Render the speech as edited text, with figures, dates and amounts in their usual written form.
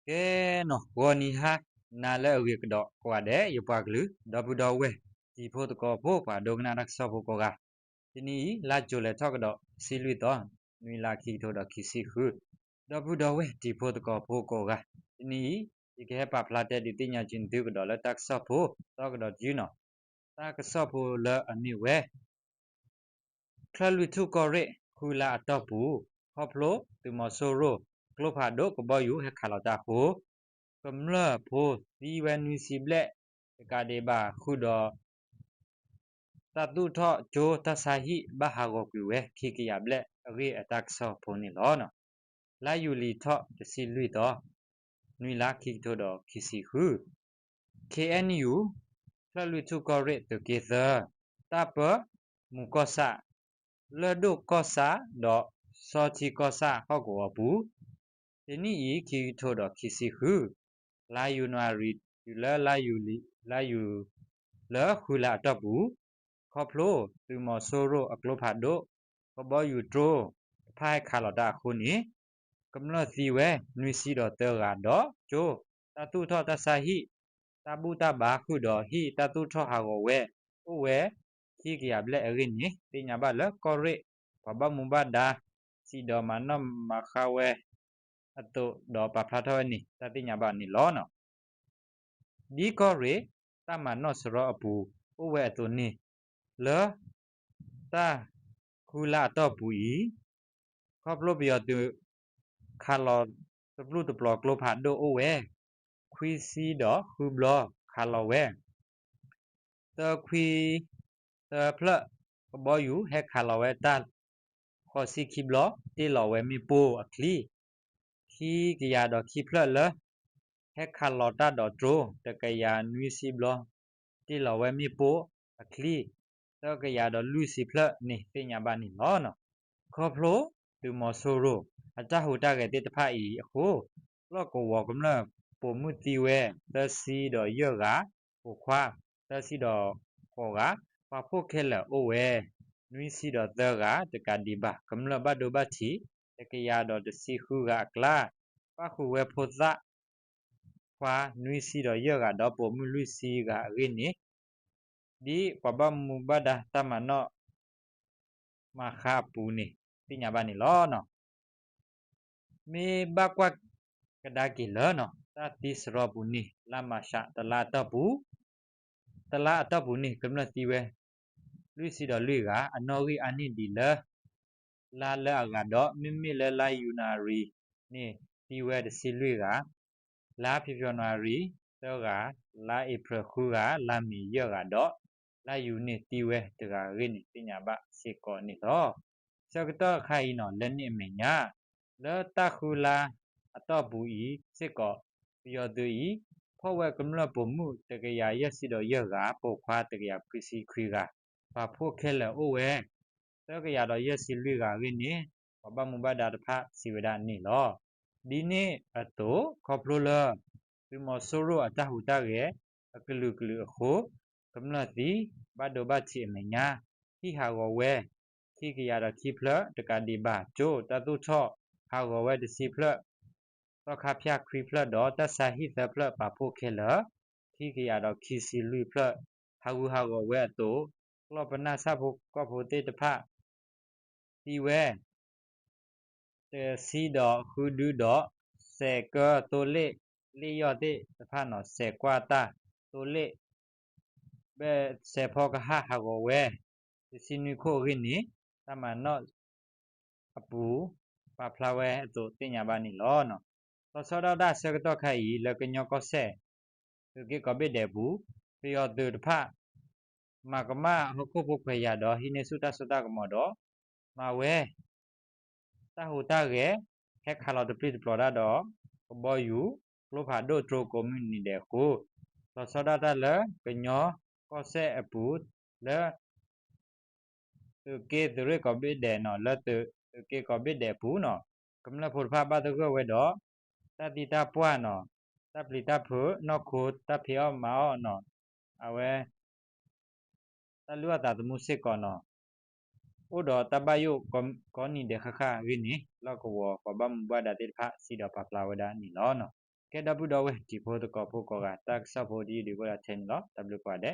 ke no woni ha na le wi kdo kwa de yu pa glu do bu do we ji pho to ko pho pa do gna dak so pho ko ga tini la jo le thok do si lui to nui la ki tho do ki si khu do bu do we ji pho to ko ga tini yi ke pa phla te di ti nya chin du do le tak so pho to do ji no ta ka so pho le ani we khla lui thu ko re khu la to pu ho phlo tu mo so ro klo pha do ko bo yu he kha la ta ho กำเริบโพสีเวนวิสิเบลกาเดบาคุดอตาตุทอโจตัสาหิบาฮากอกุเวคิกิยาเบลเรอตักซอโพนิลอนลายูลีทอตสิลุยตอนุยลาคิกโตดอคิสิคู KNU พระลุทุกอเรตเกเซอร์ตาเปมุกอสะเลดกอสะดอซอชิกอสะฮอกอบูเดนี่อีคิโตดอคิสิคูလာယူနွာရီယူလာယူလီလာယူလာခူလာတော့ဘူးခေါပလိုသူမဆိုရိုအကလိုဖာဒိုကဘောယူဒရိုဖိုင်ခါလာတာခုနီကမ္လစီဝဲနွီစီတော့တဲကတော့ကျိုတတုထောတဆာဟိတဘူတဘာခုတော့ဟိတတုထောဟာကိုဝဲဥဝဲခိကရဘလက်အရင်နီတင်ညာဘလကောရဲဘဘမူဘဒါစီတော်မနောမခဝဲအတုတော့ပဖလာထောနီတတိညာဘနီလောနော်ဒီကောရေတမနော့စရောအပူဥဝဲအတုနီလောတာကူလာတော့ပူဤခေါပလိုဘီယတူခါလောတပလူတပလကလိုဖာဒိုဥဝဲခွီစီတော့ခုဘလခါလောဝဲတခွီတဖလဘောယူဟက်ခါလောဝဲတခေါ်စီခိဘလတေလောဝဲမီပိုအခလီခီကရတော့ခိဖလလဟက်ခါလောတာတော့ဒရိုတကရနွီစီဘလတေလောဝဲမီပိုအခလီတကရတော့လူစီဖလနေပညာပါနေလောနော်ခေါဖလိုသူမဆိုရိုအတဟူတကတဲ့တဖာဤအခုလောကဝကမလပုံမှုတီဝဲသစီတော့ယောဂဟိုခွာသစီတော့ဟောကပဖို့ခဲလအိုဝဲနွီစီတော့သကတကဒီပါကမလဘဒိုဘချီတကရတော့တစီခုကကလာပခုဝဲဖို့သခွာနွီစီတော့ယောကတော့ပုံမှုလူစီကရင်းနေဒီပပမူဘဒတမနောမခပူနေပညာပါနေလောနော်မေဘကွက်ကဒါကီလောနော်တတိစရပူနီလာမရှာတလာတပူတလာတပူနီကမ္လတီဝဲလူစီတော်လူကအနော်ဝီအနိဒီလလာလာကတော့မိမိလဲလာယူနာရီနေတီဝဲတစီလူကလာဖြဖြနာရီတော့ကလာဧပြီခုကလာမီရောကတော့လာယူနေတီဝဲတကရင်းပညာပါစေကောနေတော့စကတော့ခိုင်နော်လက်နေမညာလောတခုလာအတော့ဘူးဤစစ်ကောပြီးတော့ဤဖောဝဲကမလပုံမှုတကရရက်စီတော့ရောကပုတ်ခွာတကရပစ္စည်းခွေကဘာဖို့ခဲလဲအိုဝဲတကရတော့ရက်စီလူကရင်းနေဘမဘဒါတဖစီဝဒနေလောဒီနေ့အတူခေါပလိုလဒီမဆိုရိုအတဟူတရဲ့အကလူကလူအခုကမလတိဘဒိုဘချီမညာဟိဟာဝဝဲခိကရတော့ခိဖလတကဒီဘာကျိုတတုထောဟာဝဝဲတစီဖလတော့ခါဖျက်ခွေဖလတော့တဆာဟိသဖလပဖို့ခဲလခိကရတော့ခိစီလူဖလဟာဝဟာဝဝဲတူကလပနာဆဖို့ကဖို့တေတဖတီဝဲစီတော့ခုဒူတော့စေကတိုလေလီယောတေတဖနော်စေကွာတာတိုလေဘဲစေဖောကဟာဟာဝဲစီနီခိုရင်းနီတမနော့အပူပဖလာဝဲအတူတင်ညာပါနီလောနော်သောစောဒဒါစကတော့ခိုင်လကညောကောဆဲသူကကဘိတဲ့ဘူးပြီးတော့သူတဖမကမဟခုပုခွေရတော့ဟိနေစုတဆုတကမောတော့မဝဲတဟူတရဲ့ဟက်ခါလော်တပလစ်ပလော်ဒါတော့ဘောယူကလိုဖာဒိုထရိုကွန်မြူနီတဲ့ကိုသောစောဒဒါလကညောကောဆဲအပူလဲသူကေသူရကဘိတဲ့နော်လဲသူကေကဘိတဲ့ဘူးနော်ကမလဖို့ဖာပါတကဝဲတော့တတိတပွားနော်တပလီတဖုနော်ခုတဖေောမောနော်အဝဲတလူအတာတမှုစစ်ကောနော်ဥဒတဘယုကောနီတဲ့ခခရင်းနီလောက်ကောပဘမဘဒတိဖစီတော့ပပလာဝဒနီလောနော် ke dabu do we di pho to ko pho ko ga tak sa pho di ko la ten lo w kwa de